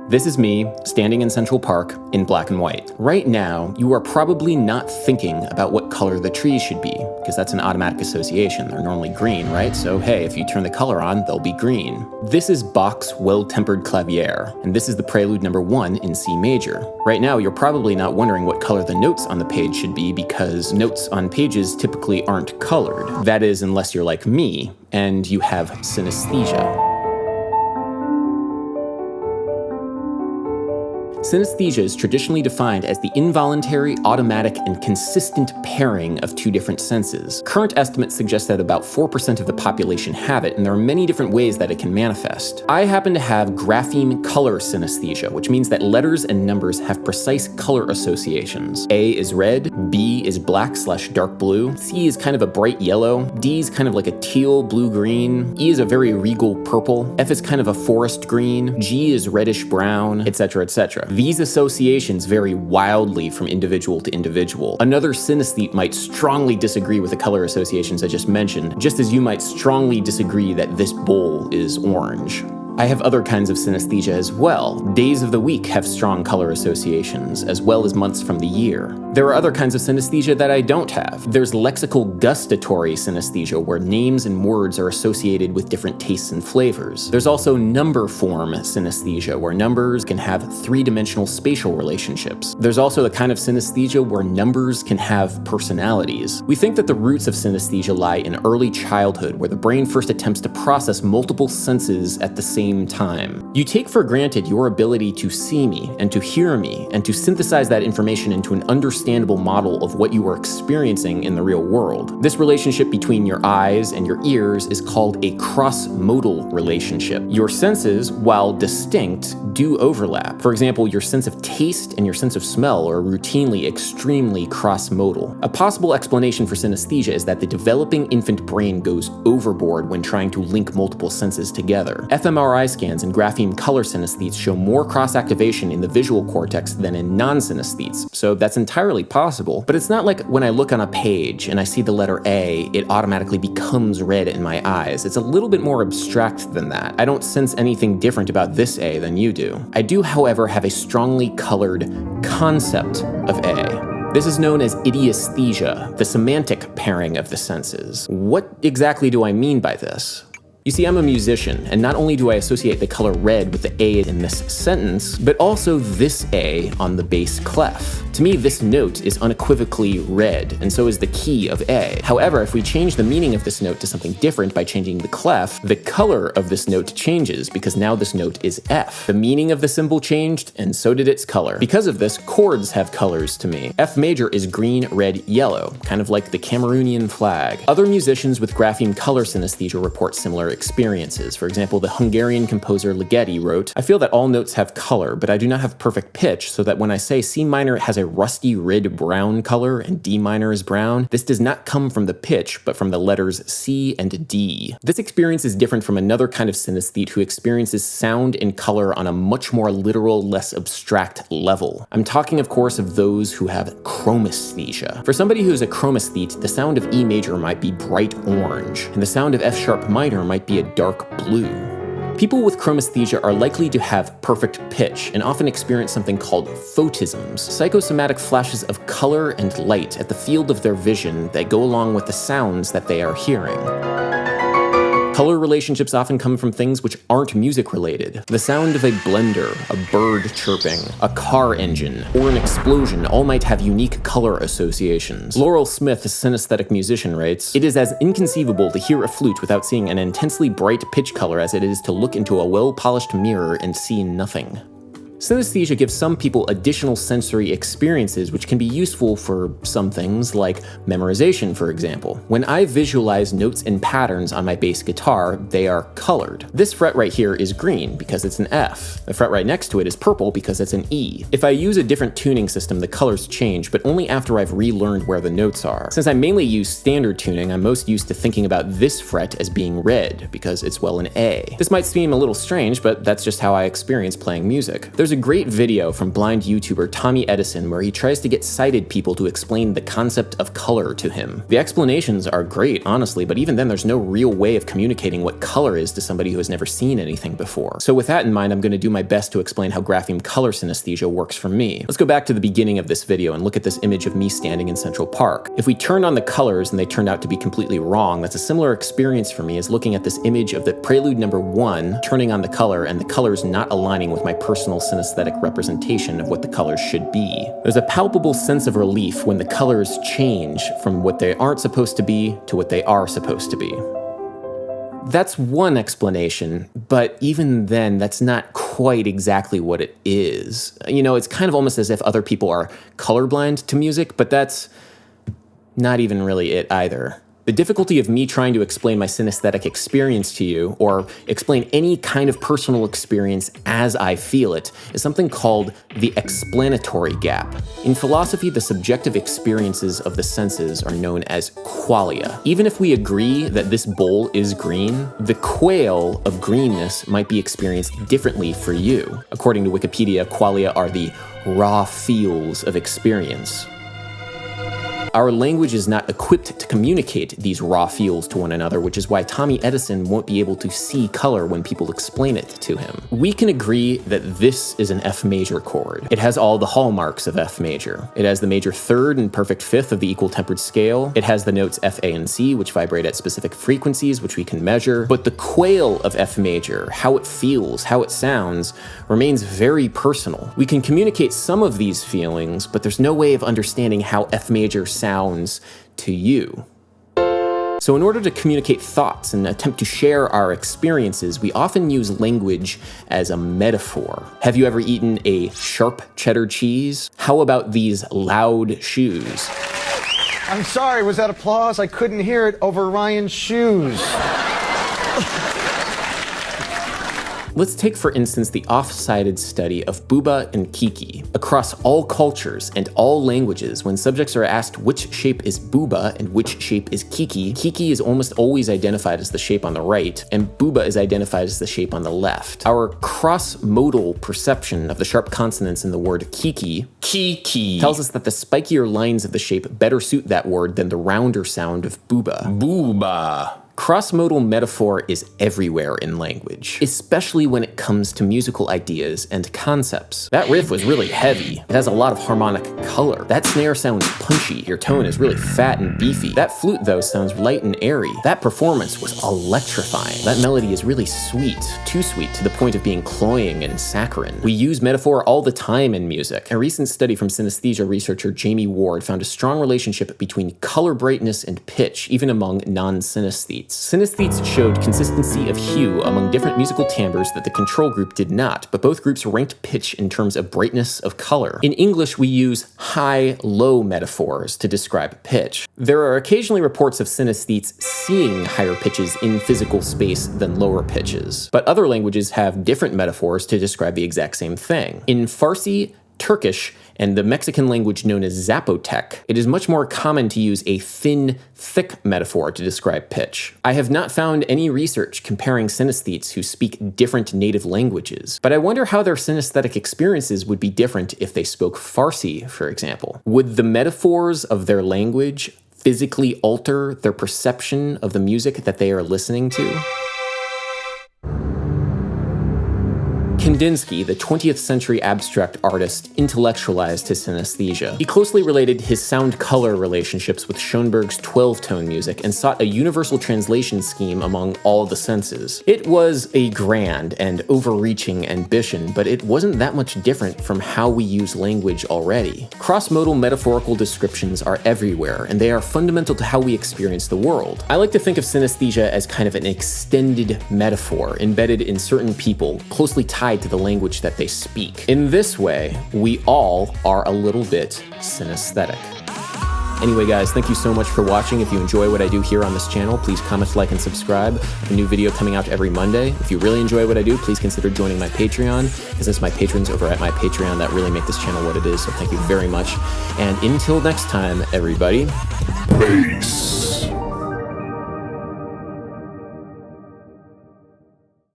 This is me, standing in Central Park, in black and white. Right now, you are probably not thinking about what color the trees should be, because that's an automatic association. They're normally green, right? So hey, if you turn the color on, they'll be green. This is Bach's Well-Tempered Clavier, and this is the prelude number 1 in C major. Right now, you're probably not wondering what color the notes on the page should be, because notes on pages typically aren't colored. That is, unless you're like me, and you have synesthesia. Synesthesia is traditionally defined as the involuntary, automatic, and consistent pairing of two different senses. Current estimates suggest that about 4% of the population have it, and there are many different ways that it can manifest. I happen to have grapheme-color synesthesia, which means that letters and numbers have precise color associations. A is red, B is black/dark blue, C is kind of a bright yellow, D is kind of like a teal blue-green, E is a very regal purple, F is kind of a forest green, G is reddish-brown, etc., etc. These associations vary wildly from individual to individual. Another synesthete might strongly disagree with the color associations I just mentioned, just as you might strongly disagree that this bowl is orange. I have other kinds of synesthesia as well. Days of the week have strong color associations, as well as months from the year. There are other kinds of synesthesia that I don't have. There's lexical gustatory synesthesia, where names and words are associated with different tastes and flavors. There's also number form synesthesia, where numbers can have three-dimensional spatial relationships. There's also the kind of synesthesia where numbers can have personalities. We think that the roots of synesthesia lie in early childhood, where the brain first attempts to process multiple senses at the same time. You take for granted your ability to see me and to hear me and to synthesize that information into an understandable model of what you are experiencing in the real world. This relationship between your eyes and your ears is called a cross-modal relationship. Your senses, while distinct, do overlap. For example, your sense of taste and your sense of smell are routinely extremely cross-modal. A possible explanation for synesthesia is that the developing infant brain goes overboard when trying to link multiple senses together. fMRI scans and grapheme-color synesthetes show more cross-activation in the visual cortex than in non-synesthetes, so that's entirely possible. But it's not like when I look on a page and I see the letter A, it automatically becomes red in my eyes. It's a little bit more abstract than that. I don't sense anything different about this A than you do. I do, however, have a strongly colored concept of A. This is known as idiesthesia, the semantic pairing of the senses. What exactly do I mean by this? You see, I'm a musician, and not only do I associate the color red with the A in this sentence, but also this A on the bass clef. To me, this note is unequivocally red, and so is the key of A. However, if we change the meaning of this note to something different by changing the clef, the color of this note changes, because now this note is F. The meaning of the symbol changed, and so did its color. Because of this, chords have colors to me. F major is green, red, yellow, kind of like the Cameroonian flag. Other musicians with grapheme-color synesthesia report similar experiences. For example, the Hungarian composer Ligeti wrote, "I feel that all notes have color, but I do not have perfect pitch, so that when I say C minor has a rusty red-brown color and D minor is brown, this does not come from the pitch, but from the letters C and D." This experience is different from another kind of synesthete who experiences sound and color on a much more literal, less abstract level. I'm talking, of course, of those who have chromesthesia. For somebody who is a chromesthete, the sound of E major might be bright orange, and the sound of F sharp minor might be a dark blue. People with chromesthesia are likely to have perfect pitch and often experience something called photisms, psychosomatic flashes of color and light at the field of their vision that go along with the sounds that they are hearing. Color relationships often come from things which aren't music related. The sound of a blender, a bird chirping, a car engine, or an explosion all might have unique color associations. Laurel Smith, a synesthetic musician, writes, "It is as inconceivable to hear a flute without seeing an intensely bright pitch color as it is to look into a well-polished mirror and see nothing." Synesthesia gives some people additional sensory experiences which can be useful for some things, like memorization, for example. When I visualize notes and patterns on my bass guitar, they are colored. This fret right here is green because it's an F. The fret right next to it is purple because it's an E. If I use a different tuning system, the colors change, but only after I've relearned where the notes are. Since I mainly use standard tuning, I'm most used to thinking about this fret as being red because it's, well, an A. This might seem a little strange, but that's just how I experience playing music. There's There's a great video from blind YouTuber Tommy Edison where he tries to get sighted people to explain the concept of color to him. The explanations are great, honestly, but even then there's no real way of communicating what color is to somebody who has never seen anything before. So with that in mind, I'm going to do my best to explain how grapheme-color synesthesia works for me. Let's go back to the beginning of this video and look at this image of me standing in Central Park. If we turned on the colors and they turned out to be completely wrong, that's a similar experience for me as looking at this image of the prelude number 1, turning on the color, and the colors not aligning with my personal synesthetic representation of what the colors should be. There's a palpable sense of relief when the colors change from what they aren't supposed to be to what they are supposed to be. That's one explanation, but even then, that's not quite exactly what it is. You know, it's kind of almost as if other people are colorblind to music, but that's not even really it either. The difficulty of me trying to explain my synesthetic experience to you, or explain any kind of personal experience as I feel it, is something called the explanatory gap. In philosophy, the subjective experiences of the senses are known as qualia. Even if we agree that this bowl is green, the quale of greenness might be experienced differently for you. According to Wikipedia, qualia are the raw feels of experience. Our language is not equipped to communicate these raw feels to one another, which is why Tommy Edison won't be able to see color when people explain it to him. We can agree that this is an F major chord. It has all the hallmarks of F major. It has the major third and perfect fifth of the equal tempered scale. It has the notes F, A, and C, which vibrate at specific frequencies, which we can measure. But the quale of F major, how it feels, how it sounds, remains very personal. We can communicate some of these feelings, but there's no way of understanding how F major sounds to you. So in order to communicate thoughts and attempt to share our experiences, we often use language as a metaphor. Have you ever eaten a sharp cheddar cheese? How about these loud shoes? I'm sorry, was that applause? I couldn't hear it over Ryan's shoes. Let's take, for instance, the off-sided study of Booba and Kiki. Across all cultures and all languages, when subjects are asked which shape is Booba and which shape is Kiki, Kiki is almost always identified as the shape on the right, and Booba is identified as the shape on the left. Our cross-modal perception of the sharp consonants in the word Kiki tells us that the spikier lines of the shape better suit that word than the rounder sound of Booba. Booba. Cross-modal metaphor is everywhere in language, especially when it comes to musical ideas and concepts. That riff was really heavy. It has a lot of harmonic color. That snare sounds punchy. Your tone is really fat and beefy. That flute, though, sounds light and airy. That performance was electrifying. That melody is really sweet, too sweet to the point of being cloying and saccharine. We use metaphor all the time in music. A recent study from synesthesia researcher Jamie Ward found a strong relationship between color brightness and pitch, even among non-synesthetes. Synesthetes showed consistency of hue among different musical timbres that the control group did not, but both groups ranked pitch in terms of brightness of color. In English, we use high-low metaphors to describe pitch. There are occasionally reports of synesthetes seeing higher pitches in physical space than lower pitches, but other languages have different metaphors to describe the exact same thing. In Farsi, Turkish, and the Mexican language known as Zapotec, it is much more common to use a thin, thick metaphor to describe pitch. I have not found any research comparing synesthetes who speak different native languages, but I wonder how their synesthetic experiences would be different if they spoke Farsi, for example. Would the metaphors of their language physically alter their perception of the music that they are listening to? Kandinsky, the 20th century abstract artist, intellectualized his synesthesia. He closely related his sound-color relationships with Schoenberg's 12-tone music and sought a universal translation scheme among all the senses. It was a grand and overreaching ambition, but it wasn't that much different from how we use language already. Cross-modal metaphorical descriptions are everywhere, and they are fundamental to how we experience the world. I like to think of synesthesia as kind of an extended metaphor embedded in certain people, closely tied to the language that they speak. In this way, we all are a little bit synesthetic. Anyway, guys, thank you so much for watching. If you enjoy what I do here on this channel, please comment, like, and subscribe. I have a new video coming out every Monday. If you really enjoy what I do, please consider joining my Patreon, because it's my patrons over at my Patreon that really make this channel what it is, so thank you very much. And until next time, everybody, peace.